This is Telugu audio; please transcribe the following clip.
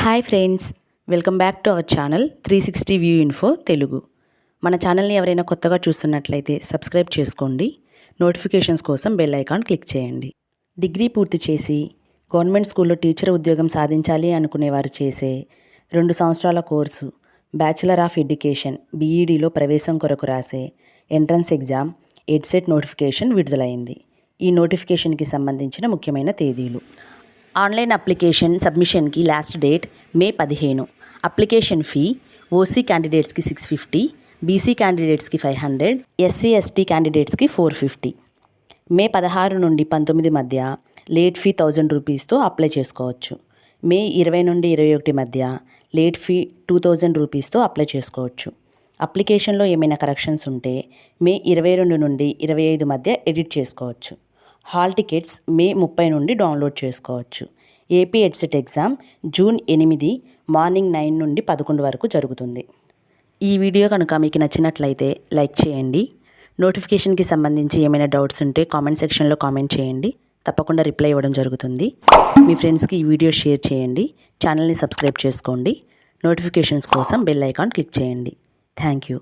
Hi friends, welcome back to our channel 360 view info Telugu. మన ఛానల్ని ఎవరైనా కొత్తగా చూస్తున్నట్లయితే సబ్స్క్రైబ్ చేసుకోండి. నోటిఫికేషన్స్ కోసం బెల్ ఐకాన్ క్లిక్ చేయండి. డిగ్రీ పూర్తి చేసి గవర్నమెంట్ స్కూల్లో టీచర్ ఉద్యోగం సాధించాలి అనుకునేవారు చేసే 2 సంవత్సరాల కోర్సు బ్యాచిలర్ ఆఫ్ ఎడ్యుకేషన్ బీఈడీలో ప్రవేశం కొరకు రాసే ఎంట్రన్స్ ఎగ్జామ్ ఎడ్సెట్ నోటిఫికేషన్ విడుదలైంది. ఈ నోటిఫికేషన్కి సంబంధించిన ముఖ్యమైన తేదీలు: ఆన్లైన్ అప్లికేషన్ సబ్మిషన్కి last date May 15. Application fee OC క్యాండిడేట్స్కి 650, బీసీ క్యాండిడేట్స్కి 500, ఎస్సీ ఎస్టీ క్యాండిడేట్స్కి 450. మే 16 నుండి 19 మధ్య లేట్ ఫీ 1000 రూపీస్తో అప్లై చేసుకోవచ్చు. మే 20 నుండి 21 మధ్య లేట్ ఫీ 2000 రూపీస్తో అప్లై చేసుకోవచ్చు. అప్లికేషన్లో ఏమైనా కరెక్షన్స్ ఉంటే మే 22 నుండి 25 మధ్య ఎడిట్ చేసుకోవచ్చు. హాల్ టికెట్స్ మే 30 నుండి డౌన్లోడ్ చేసుకోవచ్చు. AP EdCET exam June 8 morning 9 నుండి 11 వరకు జరుగుతుంది. ఈ వీడియో కనుక మీకు నచ్చినట్లయితే లైక్ చేయండి. నోటిఫికేషన్కి సంబంధించి ఏమైనా డౌట్స్ ఉంటే కామెంట్ సెక్షన్లో కామెంట్ చేయండి. తప్పకుండా రిప్లై ఇవ్వడం జరుగుతుంది. మీ ఫ్రెండ్స్కి ఈ వీడియో షేర్ చేయండి. ఛానల్ని సబ్స్క్రైబ్ చేసుకోండి. నోటిఫికేషన్స్ కోసం బెల్ ఐకాన్ క్లిక్ చేయండి. Thank you.